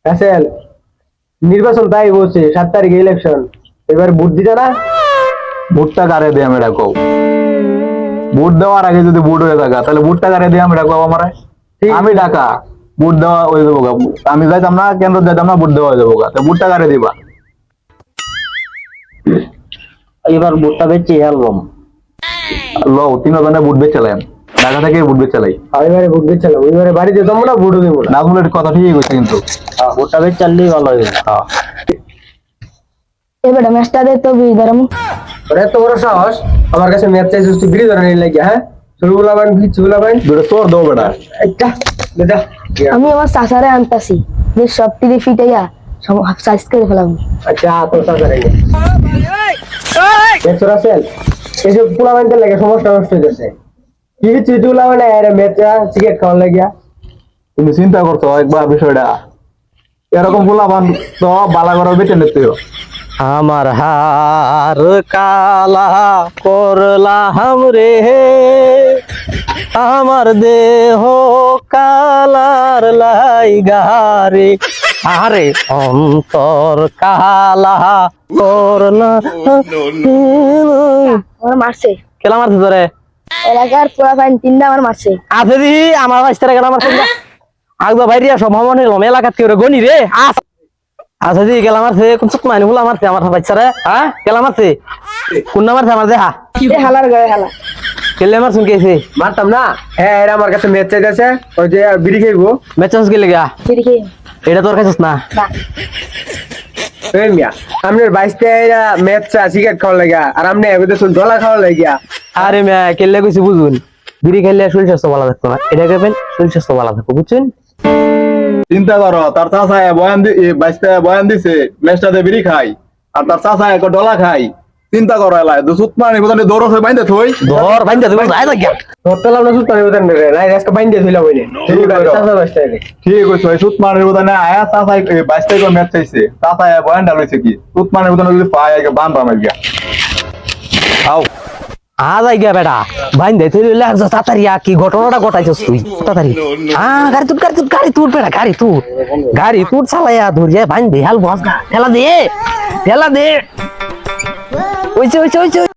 আসেল নির্বাচন তাই বলছে 7 তারিখে ইলেকশন, এবার ভোট দিতে না? ভোটটা কারে দিয়ে আমরা কও? ভোট দেওয়ার আগে যদি ভোট হয়ে থাকা তাহলে ভোটটা কারে দিয়ে আমরা কও? আমার আমি ঢাকা ভোট দেওয়া হয়ে যাবো গা, আমি যাইতাম না, কেন্দ্র যাইতাম না, ভোট দেওয়া হয়ে যাবো গা, তো ভোটটা কারে দিবা? এবার ভোটটা বেচে অ্যালবাম লও 3 জনে ভোট বেচালেন, ঢাকা থেকে ভোট বেচালাই। এবারে ভোট দিচ্ছিলাম, এবারে বাড়িতে যাবো না, ভোটও দেবো না। নাজমুলের কথা ঠিকই কইছে কিন্তু। ভোটটা বেচে চাললেই ভালো হবে। হ্যাঁ এ বেটা ম্যাচটা দে তো বিয়ে ধরম। ওরে এত বড় সাহস, আমার কাছে ম্যাচ চাইছিস তুই বিড়ি ধরে নিয়ে লাগিয়া? হ্যাঁ চুলগুলা বান চুলগুলা বান দুটো চোর দাও বেটা। একটা দাদা আমি আমার চাচারে আনতাছি যে সব টিভি ফিটাইয়া সব সাইজ করে ফেলাম। আচ্ছা তো সাদা রে দেখছো রাসেল, এসব পোলা বানতে লাগে সমস্যা নষ্ট হয়ে যাচ্ছে। কি চুলগুলা মানে আরে ম্যাচা সিগারেট খাওয়ার লাগিয়া? তুমি চিন্তা করছো একবার বিষয়টা? এরকম পোলাপান তো বালা করার বেটে নিতেও। আমার হার কালা করলাম রে, আমার দেহ কালার লাইগারে, আরে অন্তর কালা করলা। আমার মারছে কেলা মারছে তোরে? এলাকার পুরা ফাইন 3টা আমার মারছে। আছে দি আমার বাচ্চারা কেলা মারছে? আগবা ভাইরিয়া সব মনে হলো এলাকার থেকে গনি রে। আচ্ছা দি কেলা মারছে? কোন চুপ মাইনে বলা মারছে আমার বাচ্চারা? হ্যাঁ কেলা মারছে? কোন না মারছে আমার দেখা? এ হালার গায়ে হালা। কেলে মারছুন কেছে? মারতাম না। হ্যাঁ এরা আমার কাছে ম্যাচ চাইতেছে, ওই যে বিড়ি খাইবো। মেচাস গেলে গা ফিরে খেয়ে এটা তোর কাছে না? না এই মিয়া আপনার 22 টাকা ম্যাচ চা সিগারেট খাওয়ার লাগিয়া, আর আপনি এবারে শুন ডলা খাওয়ার লাগিয়া। আরে মে কেলে কইছি বুঝুন, বিড়ি খেলে শরীর স্বাস্থ্য ভালো থাকতো না, এটা খাবেন শরীর স্বাস্থ্য ভালো থাকো, বুঝছেন? চিন্তা করো, তার চাচা বয়ান 22 টাকা বয়ান দিছে ম্যাচটাতে বিড়ি খাই, আর তার চাচা এক ডলা খাই। চিন্তা করো এলাই দুসুত মানে বোধহয় দৌড় হয়ে বাইন্দে থই ধর ভাই তুমি যাই না গিয়া ধরতালাম না সুতানি বদান রে, নাই আজকে বাইন দিয়ে দিলাম বলে। ঠিক আছে। চাচা 22 টাকা। ঠিক কইছো, এই সুত মানে বোধহয় আয়া চাচা 22 টাকা ম্যাচ চাইছে, চাচা বয়ান ডালছে কি সুত মানে বোধহয় যদি পায় আগে বান বামাই গিয়া। আও যাই গিয়া বেটা ভাই দে তুই লে তাড়াতাড়ি কি ঘটনাটা ঘটাইছস তুই তাড়াতাড়ি? গাড়ি তুই বেটা গাড়ি তুই চালাইয়া ধরিয়া ভাই দে হাল বস গা ঠেলা দে ওইছে